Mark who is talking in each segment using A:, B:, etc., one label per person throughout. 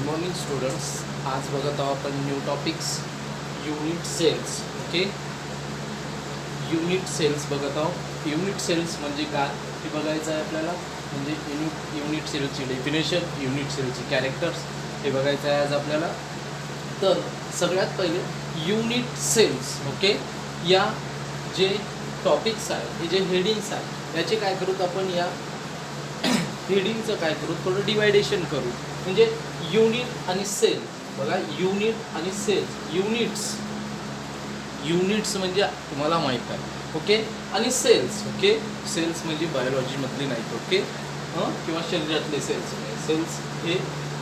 A: Morning students. आज बघत आहोत आपण new topics unit cells. Okay, unit cells बघत आहोत. युनिट सेल्स म्हणजे काय हे बघायचं आहे आपल्याला. म्हणजे युनिट सेलची डेफिनेशन, युनिट सेलची कॅरेक्टर्स हे बघायचं आहे आज आपल्याला. तर सगळ्यात पहिले युनिट सेल्स. ओके, या जे टॉपिक्स आहेत, हे जे हेडिंग्स आहेत, याचे काय करूत आपण, या हेडिंगचं काय करू, थोडं डिवायडेशन करू. म्हणजे युनिट आणि सेल बघा, युनिट आणि सेल्स. युनिट्स म्हणजे तुम्हाला माहीत आहे. ओके, आणि सेल्स. ओके, सेल्स म्हणजे बायोलॉजीमधले नाहीत. ओके, किंवा शरीरातले सेल्स. सेल्स हे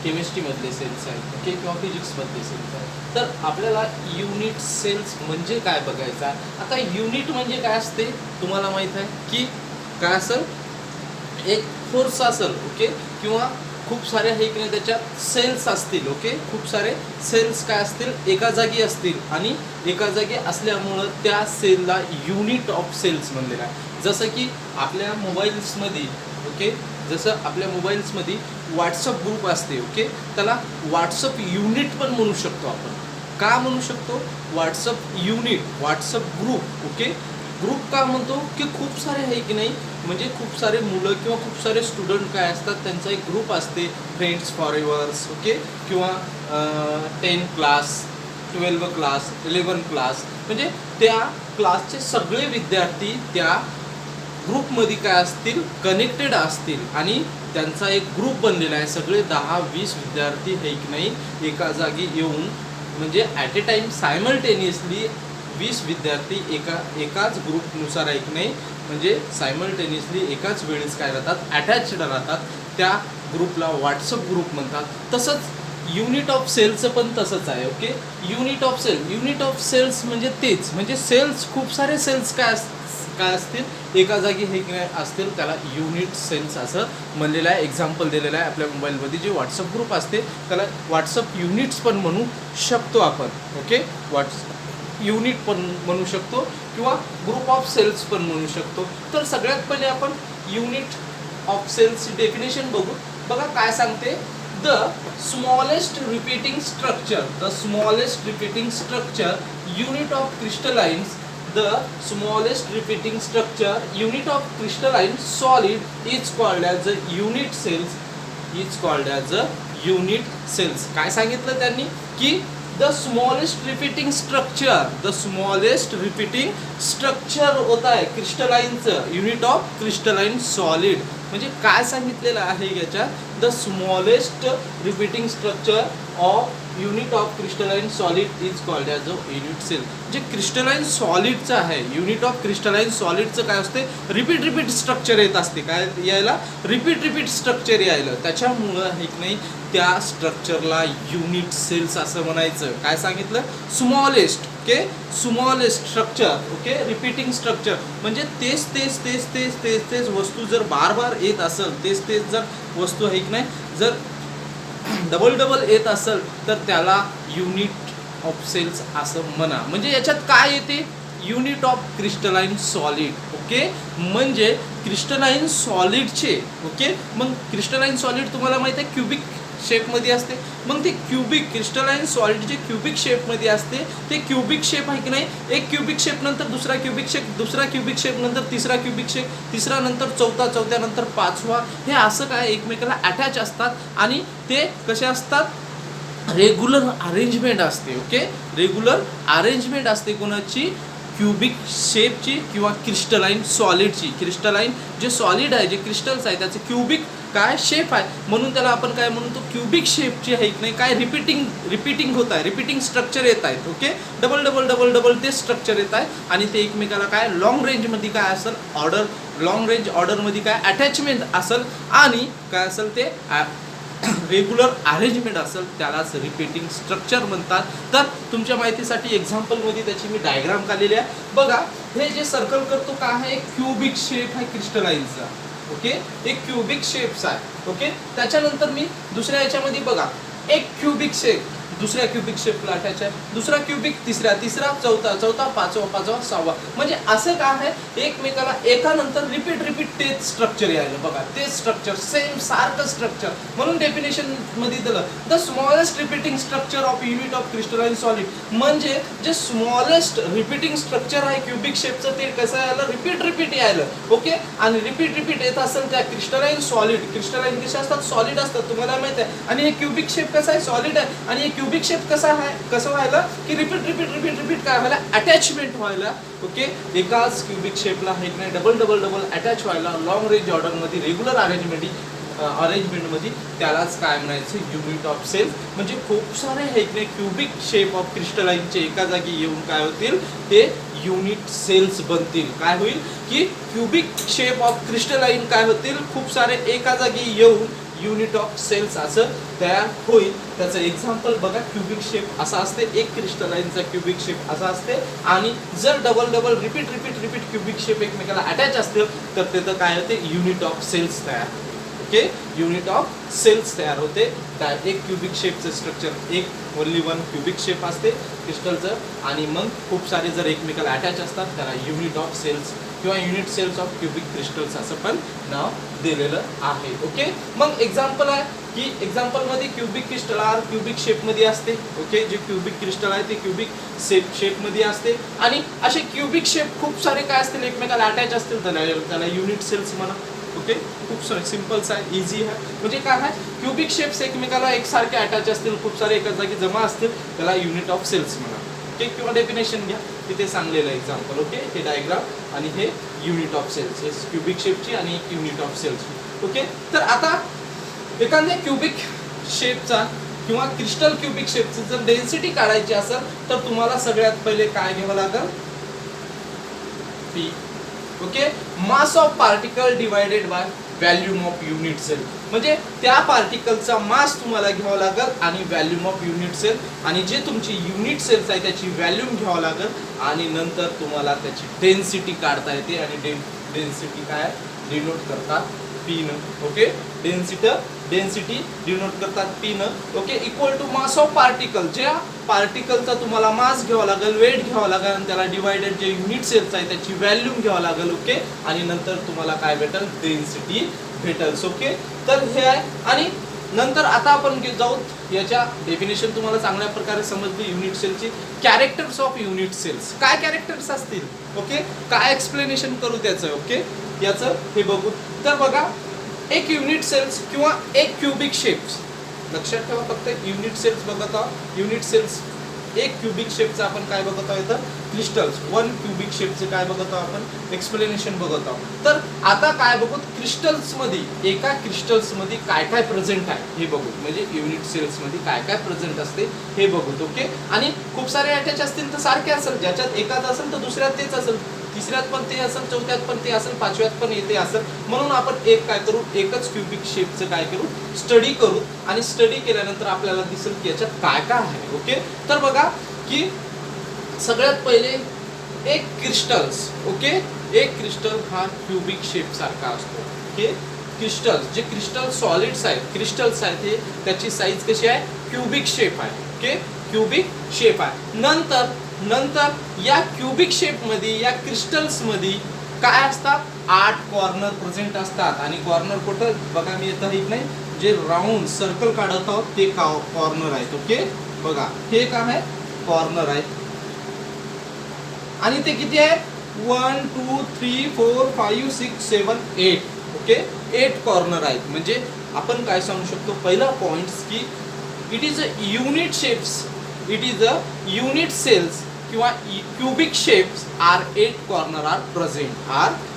A: केमिस्ट्रीमधले सेल्स आहेत. ओके, किंवा फिजिक्समधले सेल्स आहेत. तर आपल्याला युनिट सेल्स म्हणजे काय बघायचं आहे. आता युनिट म्हणजे काय असते तुम्हाला माहीत आहे की काय असेल, एक फोर्स असेल. ओके, किंवा खूप सारे हे की नाही त्याच्यात सेल्स असतील. ओके, खूप सारे सेल्स काय असतील, एका जागी असतील, आणि एका जागी असल्यामुळं त्या सेलला युनिट ऑफ सेल्स म्हणलेलं आहे. जसं की आपल्या मोबाईल्समध्ये, ओके, जसं आपल्या मोबाईल्समध्ये व्हॉट्सअप ग्रुप असते. ओके, त्याला व्हॉट्सअप युनिट पण म्हणू शकतो आपण. का म्हणू शकतो, WhatsApp unit, WhatsApp group. Okay, group का म्हणतो की खूप सारे आहे की नाही, म्हणजे खूप सारे मुलं किंवा खूप सारे स्टुडंट काय असतात, त्यांचा एक ग्रुप असते. फ्रेंड्स फॉरएव्हर्स. ओके, किंवा 10 क्लास, 12 क्लास, 11 क्लास, म्हणजे त्या क्लासचे सगळे विद्यार्थी त्या ग्रुपमध्ये काय असतील, कनेक्टेड असतील, आणि त्यांचा एक ग्रुप बनलेला आहे. सगळे 10-20 विद्यार्थी हे की नाही एका जागी येऊन, म्हणजे ॲट ए टाईम सायमल्टेनियसली 20 विद्यार्थी एकाच ग्रुपनुसार आहे की नाही, म्हणजे सायमल्टेनियसली एकाच वेळेस काय राहतात, अटॅच्ड राहतात. त्या ग्रुपला व्हॉट्सअप ग्रुप म्हणतात. तसंच युनिट ऑफ सेलचं पण तसंच आहे. ओके, युनिट ऑफ सेल्स म्हणजे तेच, म्हणजे सेल्स, खूप सारे सेल्स काय असतील एका जागी हे असतील, त्याला युनिट सेल्स असं म्हणलेलं आहे. एक्झाम्पल दिलेलं आहे आपल्या मोबाईलमध्ये. जे व्हॉट्सअप ग्रुप असते त्याला व्हॉट्सअप युनिट्स पण म्हणू शकतो आपण. ओके, युनिट पण म्हणू शकतो किंवा ग्रुप ऑफ सेल्स पण म्हणू शकतो. तर सगळ्यात पहिले आपण युनिट ऑफ सेल्सची डेफिनेशन बघू. बघा काय सांगते, the smallest repeating structure unit of crystallines. The smallest repeating structure unit of crystalline solid is called as a unit cells. काय सांगितलं त्यांनी की द स्मॉलेस्ट रिपीटिंग स्ट्रक्चर होत आहे क्रिस्टलाइनचं, युनिट ऑफ क्रिस्टलाइन सॉलिड. म्हणजे काय सांगितलेलं आहे याच्यात, the smallest repeating structure of unit of crystalline solid is called as a unit cell. जे क्रिस्टलाइन सॉलिडचं आहे, युनिट ऑफ क्रिस्टलाइन सॉलिडचं काय असते, रिपीट स्ट्रक्चर येत असते. काय यायला, रिपीट स्ट्रक्चर यायला, त्याच्यामुळं एक नाही त्या स्ट्रक्चरला युनिट सेल्स असं म्हणायचं. काय सांगितलं, smallest. Okay, smallest structure. Okay, repeating structure म्हणजे तेच वस्तू जर बार येत असेल, तेच जर वस्तू आहे की नाही, जर डबल येत असेल, तर त्याला युनिट ऑफ सेल्स असं म्हणा. म्हणजे याच्यात काय येते, unit of crystalline solid. Okay, म्हणजे क्रिस्टलाइन सॉलिडचे. ओके, मग क्रिस्टलाइन सॉलिड तुम्हाला माहिती आहे क्युबिक शेपमध्ये असते. मग ते क्रिस्टलाइन सॉलिड जे क्युबिक शेपमध्ये असते, ते क्युबिक शेप आहे की नाही, एक क्युबिक शेप नंतर दुसरा क्युबिक शेप नंतर तिसरा क्युबिक शेप, तिसरा नंतर चौथ्या नंतर पाचवा, हे असं काय एकमेकाला अटॅच असतात. आणि ते कसे असतात, रेग्युलर अरेंजमेंट असते. ओके, रेग्युलर अरेंजमेंट असते कोणाची, क्युबिक शेपची किंवा क्रिस्टलाइन सॉलिडची. क्रिस्टलाइन जे सॉलिड आहे, जे क्रिस्टल्स आहे, त्याचं क्युबिक काय शेप आहे, म्हणून त्याला आपण काय म्हणतो, क्युबिक शेपची आहे की नाही, काय रिपीटिंग होत आहे, रिपीटिंग स्ट्रक्चर येत आहेत. ओके, डबल ते स्ट्रक्चर येत आहे, आणि ते एकमेकाला काय लॉंग रेंजमध्ये काय असेल, लॉंग रेंज ऑर्डरमध्ये काय अटॅचमेंट असेल, आणि काय असेल ते रेग्युलर अरेंजमेंट असेल, त्यालाच रिपीटिंग स्ट्रक्चर म्हणतात. तर तुमच्या माहितीसाठी एक्झाम्पलमध्ये त्याची मी डायग्राम काढलेली आहे. बघा, हे जे सर्कल करतो काय आहे, क्युबिक शेप आहे क्रिस्टलाइनचा. ओके, एक क्युबिक शेप्स आहे. ओके, त्याच्यानंतर मी दुसऱ्या याच्यामध्ये बघा, एक क्युबिक शेप, दुसऱ्या क्युबिक शेपला अटॅच आहे, दुसरा क्युबिक तिसरा, तिसरा चौथा, चौथा पाचवा, पाचवा सहावा. म्हणजे असं काय आहे एकमेकाला एकानंतर रिपीट तेच स्ट्रक्चर यायला बघा, तेच स्ट्रक्चर सेम सारखं स्ट्रक्चर. म्हणून डेफिनेशन मध्ये दिलं the smallest repeating structure of unit of crystalline solid. म्हणजे जे स्मॉलेस्ट रिपीटिंग स्ट्रक्चर आहे क्युबिक शेपचं ते कसं यायला रिपीट यायला. ओके. आणि रिपीट येत असेल त्या क्रिस्टलाइन सॉलिड. क्रिस्टलाइन कसे असतात सॉलिड असतात तुम्हाला माहिती आहे. आणि हे क्युबिक शेप कसा आहे सॉलिड आहे. आणि हे क्युबिक शेप कसा आहे कसं व्हायला की रिपीट काय व्हायला अटॅचमेंट व्हायला. ओके. एकाच क्युबिक शेपला हे नाही डबल अटॅच व्हायला लॉंग रेंज ऑर्डर मध्ये रेग्युलर अरेंजमेंट मध्ये त्यालाच काय म्हणायचं युनिट ऑफ सेल. म्हणजे खूप सारे हे नाही क्युबिक शेप ऑफ क्रिस्टलाइनचे एका जागी येऊन काय होतील ते युनिट सेल्स बनतील. काय होईल की क्युबिक शेप ऑफ क्रिस्टलाइन काय होतील खूप सारे एका जागी येऊन युनिट ऑफ सेल्स असं तयार होईल. त्याचं एक्झाम्पल बघा क्युबिक शेप असा असते, एक क्रिस्टलाइनचा क्युबिक शेप असा असते. आणि जर डबल रिपीट क्युबिक शेप एकमेकाला अटॅच असतील तर तिथं काय होते युनिट ऑफ सेल्स तयार. ओके. युनिट ऑफ सेल्स तयार होते. एक क्युबिक शेपचं स्ट्रक्चर एक ओनली वन क्युबिक शेप असते क्रिस्टलचं. आणि मग खूप सारे जर एकमेकाला अटॅच असतात त्याला युनिट ऑफ सेल्स किंवा unit cells of cubic crystals असं पण नाव दिलेलं आहे. ओके. मग एक्झाम्पल आहे की एक्झाम्पल मध्ये cubic crystal or cubic shape मध्ये असते. ओके. जे क्युबिक क्रिस्टल आहे ते क्युबिक शेप मध्ये असते. आणि असे क्युबिक शेप खूप सारे काय असतील एकमेकाला अटॅच असतील त्याला युनिट सेल्स म्हणा. ओके. खूप सिम्पल्स आहे, इझी आहे. म्हणजे काय आहे क्युबिक शेप्स एकमेकाला एकसारखे अटॅच असतील खूप सारे एका जागी जमा असतील त्याला युनिट ऑफ सेल्स म्हणा. ओके. किंवा डेफिनेशन घ्या तिथे सांगलेलं एक्झाम्पल. ओके. हे डायग्राम आणि हे युनिट ऑफ सेल्स, हे क्युबिक शेपची आणि युनिट ऑफ सेल्सची. ओके. तर आता एखाद्या क्युबिक शेपचा किंवा क्रिस्टल क्युबिक शेपची जर डेन्सिटी काढायची असेल तर तुम्हाला सगळ्यात पहिले काय घ्यावं लागेल P. Okay. Mass of particle divided by volume of unit cell. म्हणजे त्या पार्टिकलचा मास तुम्हाला घ्यावा लागेल आणि व्हॅल्यूम ऑफ युनिट सेल. आणि जे तुमची युनिट सेल्स आहे त्याची व्हॅल्यूम घ्यावं लागेल. आणि नंतर तुम्हाला त्याची डेन्सिटी काढता येते. आणि डेन्सिटी काय डिनोट करतात पीनं. ओके. डेन्सिटी डिनोट करतात पीनं. Okay. Equal to mass of particle. ज्या पार्टिकलचा तुम्हाला मास घ्यावा लागेल वेट घ्यावा लागेल आणि त्याला डिवायडेड जे युनिट सेल्स आहे त्याची व्हॅल्यूम घ्यावा लागेल. ओके. आणि नंतर तुम्हाला काय भेटेल डेन्सिटी भेटेल. ओके. तर हे आहे. आणि नंतर आता आपण जाऊ याच्या डेफिनेशन तुम्हाला चांगल्या प्रकारे समजली युनिट सेलची. कॅरेक्टर्स ऑफ युनिट सेल्स काय कॅरेक्टर्स असतील. ओके. काय एक्सप्लेनेशन करू त्याचं. ओके. याचं हे बघू. तर बघा एक युनिट सेल्स किंवा एक क्युबिक शेप्स लक्षात ठेवा. फक्त युनिट सेल्स बघत आहोत. युनिट सेल्स एक क्युबिक शेपचं आपण काय बघत आहोत तर क्रिस्टल्स. वन क्युबिक शेपचे काय बघत आहोत आपण एक्सप्लेनेशन बघत आहोत. तर आता काय बघू क्रिस्टल्स मध्ये एका क्रिस्टल्स मध्ये काय काय प्रेझेंट आहे हे बघू. म्हणजे युनिट सेल्स मध्ये काय काय प्रेझेंट असते हे बघू. ओके. आणि खूप सारे अटॅच असतील तर सारखे असेल. ज्याच्यात एकाच असेल तर दुसऱ्यात तेच असेल, तिसऱ्यात पण ते असेल, चौथ्यात पण ते असेल, पाचव्यात पण येते असेल. म्हणून आपण एक काय करू एकच क्युबिक शेपचं काय करू स्टडी करू. आणि स्टडी केल्यानंतर आपल्याला दिसेल की याच्यात काय काय आहे. ओके. तर बघा की सगळ्यात पहिले एक क्रिस्टल्स. ओके. एक क्रिस्टल हा क्युबिक शेप सारखा असतो. ओके. क्रिस्टल्स जे क्रिस्टल सॉलिड्स आहेत क्रिस्टल्स आहेत हे त्याची साईज कशी आहे क्युबिक शेप आहे. ओके. क्युबिक शेप आहे. नंतर या क्युबिक शेप मध्ये या क्रिस्टल्स मध्ये काय असतात 8 कॉर्नर प्रेझेंट असतात. आणि कॉर्नर कुठं बघा मी येतं एक नाही जे राऊंड सर्कल काढत आहोत ते कॉर्नर आहेत. ओके. बघा हे काय आहे कॉर्नर आहेत. आणि ते किती आहे 1 2 3 4 5 6 7 8. ओके. 8 कॉर्नर आहेत. म्हणजे आपण काय सांगू शकतो पहिला पॉइंट्स की it is a unit shapes it is a unit cells किंवा cubic shapes are 8 corner are present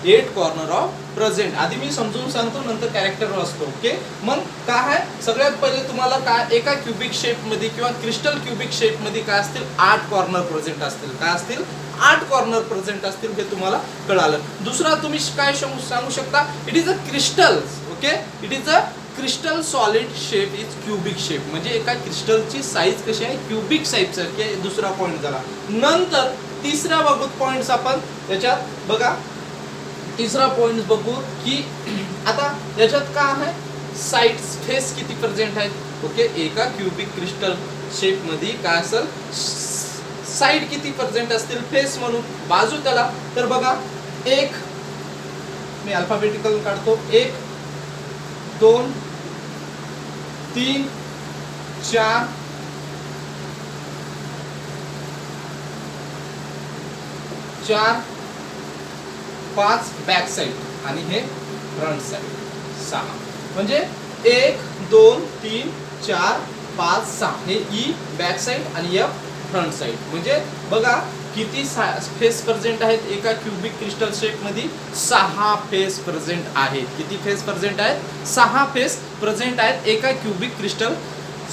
A: 8 corner of present. आधी मी समजून सांगतो नंतर कॅरेक्टर असतो. ओके. मग काय आहे सगळ्यात पहिले तुम्हाला काय एका क्युबिक शेप मध्ये किंवा क्रिस्टल क्युबिक शेप मध्ये काय असतील 8 कॉर्नर प्रेझेंट असतील. काय असतील 8 कॉर्नर प्रेझेंट असतील हे तुम्हाला कळालं. दुसरा तुम्ही काय सांगू शकता it is a crystals. Okay. It is a crystal solid shape is cubic shape. म्हणजे एका क्रिस्टलची साईज कशी आहे क्युबिक साईज सारखी. दुसरा पॉइंट झाला. नंतर तिसरा बघू पॉइंट्स आपण याच्यात बघा. तिसरा पॉइंट बघू की आता याच्यात काय आहे साइड्स फेस किती प्रेझेंट आहेत. ओके. एका क्युबिक क्रिस्टल शेप मध्ये काय असेल, साइड किती प्रेझेंट असतील फेस म्हणून, बाजू त्याला. तर बघा, एक मी अल्फाबेटिकल काढतो, 1 2 3 4 4 5 बॅक साइड आणि हे फ्रंट साइड 6. म्हणजे 1 2 3 4 5 6 हे ई बॅक साइड आणि एफ फ्रंट साइड. म्हणजे बघा किती फेस प्रेझेंट आहेत एका क्यूबिक क्रिस्टल शेप मध्ये, 6 फेस प्रेझेंट आहेत. किती फेस प्रेझेंट आहेत? 6 फेस प्रेझेंट आहेत एका क्यूबिक क्रिस्टल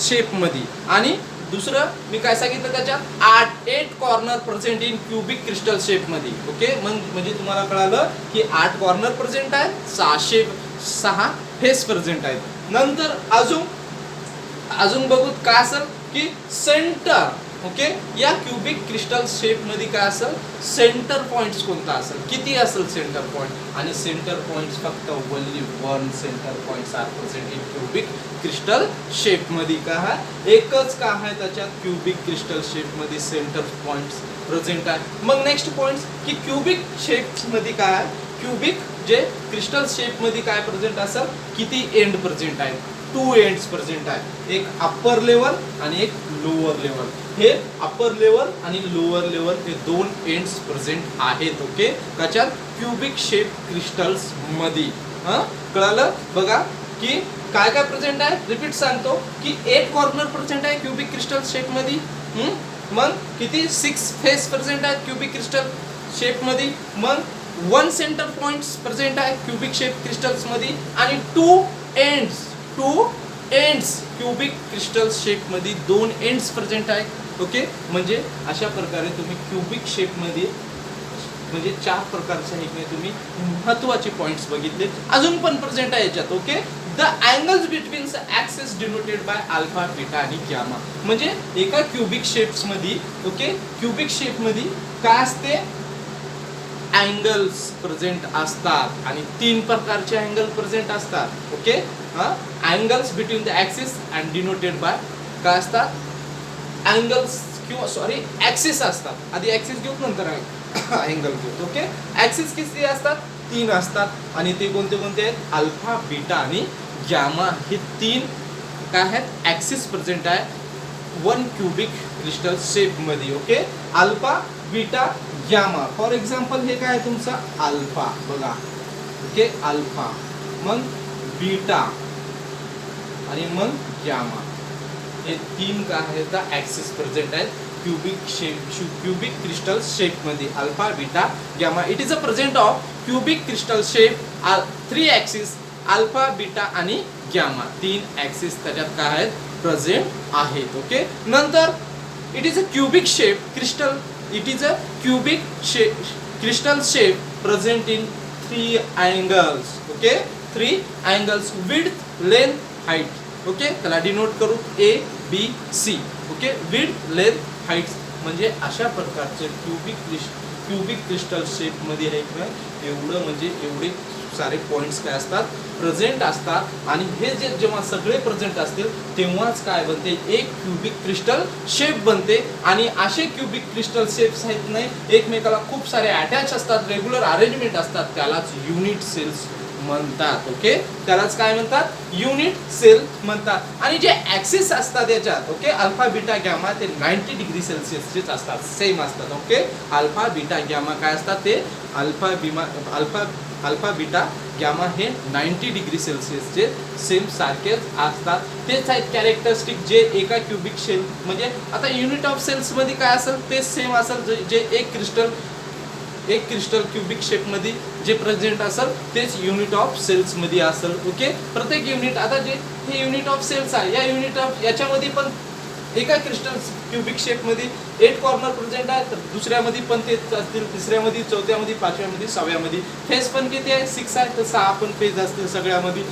A: शेप मध्ये. आणि दुसरं मी काय सांगितलं त्याच्यात, 8 corner present in cubic crystal shape मध्ये. ओके, मग म्हणजे तुम्हाला कळालं की 8 कॉर्नर प्रेझेंट आहेत, 6 फेस प्रेझेंट आहेत. नंतर अजून बघू काय असेल की सेंटर. ओके, या क्यूबिक क्रिस्टल शेप मध्ये काय असेल, सेंटर पॉइंट्स कोणता असेल, किती असेल सेंटर पॉइंट. आणि सेंटर पॉइंट्स फक्त only 1 centre points are present in cubic crystal shape मध्ये. काय एकच का आहे त्याच्यात क्यूबिक क्रिस्टल शेप मध्ये सेंटर पॉइंट्स प्रेझेंट आहे. मग नेक्स्ट पॉइंट्स की क्यूबिक शेप मध्ये काय आहे, क्यूबिक जे क्रिस्टल शेप मध्ये काय प्रेझेंट असेल, किती एंड प्रेझेंट आहेत, 2 एंड्स प्रेझेंट आहेत. एक अप्पर लेवल आणि एक लोअर लेवल. हे अप्पर लेवल आणि लोअर लेवल हे 2 एंड्स प्रेझेंट आहेत. ओके, त्याच्यात क्यूबिक शेप क्रिस्टल्स मध्ये. कळालं. बघा की काय काय प्रेझेंट आहे, रिपीट सांगतो की 8 कॉर्नर प्रेझेंट आहे क्यूबिक क्रिस्टल शेप मध्ये. मग किती 6 फेस प्रेझेंट आहेत क्यूबिक क्रिस्टल शेप मध्ये. मग 1 सेंटर पॉइंट्स प्रेझेंट आहे क्यूबिक शेप क्रिस्टल्स मध्ये. आणि 2 एंड्स क्यूबिक क्रिस्टल शेप मध्ये 2 एंड्स प्रेझेंट आहे. ओके, म्हणजे अशा प्रकारे तुम्ही क्यूबिक शेप मध्ये म्हणजे 4 प्रकारच्या हे तुम्ही महत्त्वाचे पॉइंट्स बघितले. अजून पण प्रेझेंट आहे याच्यात. Okay, the angles between the axis denoted by alpha beta आणि गॅमा. म्हणजे एका क्यूबिक शेप्स मध्ये, ओके, क्यूबिक शेप मध्ये काय असते, अँगल्स प्रेझेंट असतात आणि 3 प्रकारचे अँगल प्रेझेंट असतात. Okay, angles between the axis and denoted by काय असतात, अँगल्स किंवा सॉरी ॲक्सिस असतात. आधी ॲक्सिस घेऊ नंतर अँगल घेऊ. ओके, ॲक्सिस किती असतात, 3 असतात. आणि ते कोणते कोणते आहेत, अल्फा बीटा आणि गॅमा हे 3 काय आहेत, ॲक्सिस प्रेझेंट आहे 1 क्यूबिक क्रिस्टल शेप मध्ये. Okay, alpha beta gamma. For example हे काय आहे तुमचा अल्फा. बघा, ओके, अल्फा, मग बीटा आणि मग गॅमा. हे 3 काय आहेत, ॲक्सिस प्रेझेंट आहेत क्यूबिक क्रिस्टल शेप मध्ये. Alpha beta gamma. It is a present of cubic crystal shape 3 axis alpha beta आणि गॅमा. 3 ॲक्सिस त्याच्यात काय आहेत, प्रेझेंट आहेत. ओके, नंतर it is a cubic shape crystal. It is a cubic crystal shape present in 3 angles. Okay, 3 angles, width, length, height. Okay, त्याला denote करू A B C. Okay, width, length, height. म्हणजे अशा प्रकारचे cubic crystal shape मध्ये आहे का, एवढं म्हणजे एवढे सारे पॉइंट्स काय असतात, प्रेझेंट असतात. आणि हे जे जेव्हा सगळे प्रेझेंट असतील तेव्हाच काय बनते, एक क्यूबिक क्रिस्टल शेप बनते. आणि असे क्यूबिक क्रिस्टल शेप्स आहेत नाही, एकमेकाला खूप सारे अटॅच असतात, रेग्युलर अरेंजमेंट असतात, त्यालाच युनिट सेल्स म्हणतात. ओके, त्यालाच काय म्हणतात, युनिट सेल म्हणतात. आणि जे ॲक्सिस असतात याच्यात, ओके, अल्फा बीटा गॅमा ते 90 डिग्री सेल्सिअसचेच असतात, सेम असतात. ओके, अल्फा बीटा गॅमा काय असतात, ते अल्फा बीटा गॅमा हे 90 डिग्री सेल्सिअसचे सेम सारखेच असतात. तेच आहेत कॅरेक्टरिस्टिक जे एका क्यूबिक शेल म्हणजे आता युनिट ऑफ सेल्स मध्ये काय असेल ते सेम असेल. जे एक क्रिस्टल क्यूबिक शेप मध्ये जे प्रेझेंट असेल तेच युनिट ऑफ सेल्स मध्ये असेल. ओके, प्रत्येक युनिट आता जे हे युनिट ऑफ सेल्स आहे, या युनिट ऑफ याच्यामध्ये पण एका क्रिस्टल क्यूबिक शेप मध्ये 8 कॉर्नर प्रेझेंट आहे, तर दुसऱ्यामध्ये पण तेच असतील, तिसऱ्यामध्ये, चौथ्यामध्ये, पाचव्यामध्ये, 6व्यामध्ये. फेस पण किती आहे, 6 आहे, तर 6 पण फेस असतील सगळ्यामध्ये.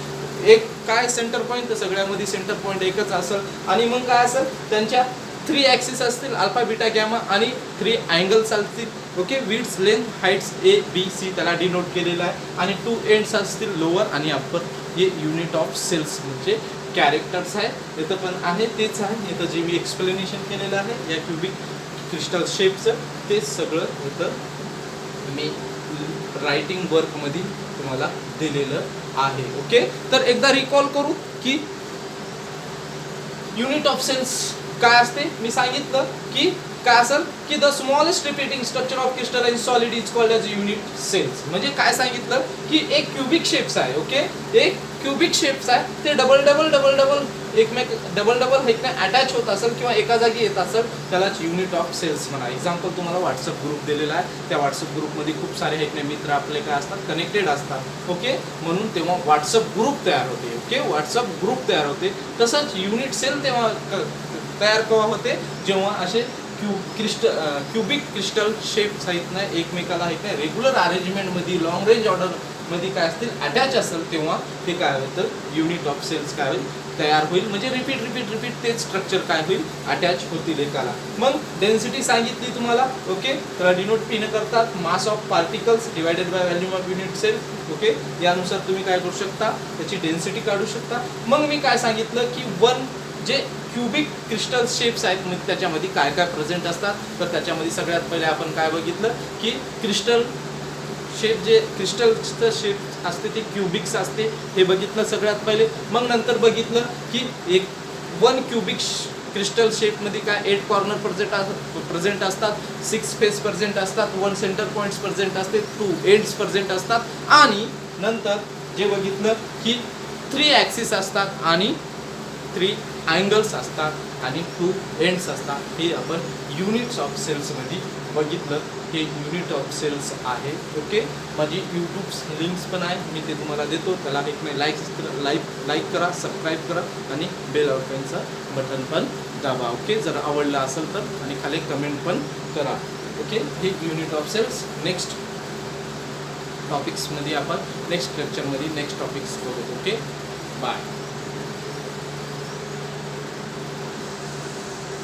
A: एक काय सेंटर पॉईंट, तर सगळ्यामध्ये सेंटर पॉईंट एकच असेल. आणि मग काय असेल, त्यांच्या 3 ॲक्सिस असतील अल्फा बीटा गॅमा आणि 3 अँगल्स असतील. Okay, width, length, heights A B C त्याला डिनोट केलेला आहे. आणि 2 एंड्स असतील लोअर आणि अप्पर. हे युनिट ऑफ सेल्स म्हणजे कॅरेक्टर्स आहे, इथं पण आहे तेच आहे. इथं जे मी एक्सप्लेनेशन केलेलं आहे या क्युबिक क्रिस्टल शेपचं तेच सगळं इथं मी रायटिंग वर्कमध्ये तुम्हाला दिलेलं आहे. ओके, तर एकदा रिकॉल करू की युनिट ऑफ सेल्स काय असते. मी सांगितलं की काय असेल की the smallest repeating structure of crystalline solid is called as unit cells. म्हणजे काय सांगितलं की एक क्युबिक शेप्स आहे. ओके, एक क्युबिक शेप्स आहे, ते डबल डबल डबल डबल एकमेक डबल डबल एक अटॅच होत असेल किंवा एका जागी येत असेल त्यालाच युनिट ऑफ सेल्स म्हणा. एक्झाम्पल तुम्हाला व्हॉट्सअप ग्रुप दिलेला आहे, त्या व्हॉट्सअप ग्रुपमध्ये खूप सारे मित्र आपले काय असतात, कनेक्टेड असतात. ओके, म्हणून तेव्हा व्हॉट्सअप ग्रुप तयार होते. ओके, व्हॉट्सअप ग्रुप तयार होते. तसंच युनिट सेल तेव्हा तयार केव्हा होते, जेव्हा असे क्युबिक क्रिस्टल शेप्स आहेत ना एकमेकाला आहेत ना रेग्युलर अरेंजमेंटमध्ये लॉंग रेंज ऑर्डरमध्ये काय असतील अटॅच असेल तेव्हा ते काय होतं, युनिट ऑफ सेल्स काय होईल, तयार होईल. म्हणजे रिपीट रिपीट रिपीट तेच स्ट्रक्चर काय होईल, अटॅच होतील एकाला. मग डेन्सिटी सांगितली तुम्हाला. ओके, त्याला डिनोट पीने करतात mass of particles divided by volume of unit cell. Okay, यानुसार तुम्ही काय करू शकता, त्याची डेन्सिटी काढू शकता. मग मी काय सांगितलं की वन जे क्युबिक क्रिस्टल शेप्स आहेत म्हणजे त्याच्यामध्ये काय काय प्रेझेंट असतात, तर त्याच्यामध्ये सगळ्यात पहिले आपण काय बघितलं की क्रिस्टल शेप, जे क्रिस्टलचं शेप असते ते क्युबिक्स असते हे बघितलं सगळ्यात पहिले. मग नंतर बघितलं की एक वन क्युबिक क्रिस्टल शेपमध्ये काय 8 कॉर्नर प्रेझेंट असतात, 6 फेस प्रेझेंट असतात, 1 सेंटर पॉईंट्स प्रेझेंट असते, 2 एंड्स प्रेझेंट असतात आणि नंतर जे बघितलं की 3 ॲक्सिस असतात आणि 3 अँगल्स असतात आणि 2 एंड्स असतात. हे आपण युनिट्स ऑफ सेल्समध्ये बघितलं. हे युनिट ऑफ सेल्स आहे. ओके, माझी यूट्यूब लिंक्स पण आहे, मी ते तुम्हाला देतो. त्याला एक लाईक करा, सबस्क्राईब करा आणि बेल आयकॉनचं बटन पण दाबा. ओके, जर आवडलं असेल तर आणि खाली कमेंट पण करा. ओके, हे युनिट ऑफ सेल्स. नेक्स्ट टॉपिक्समध्ये आपण नेक्स्ट लेक्चरमध्ये नेक्स्ट टॉपिक्स बघू. Okay, bye.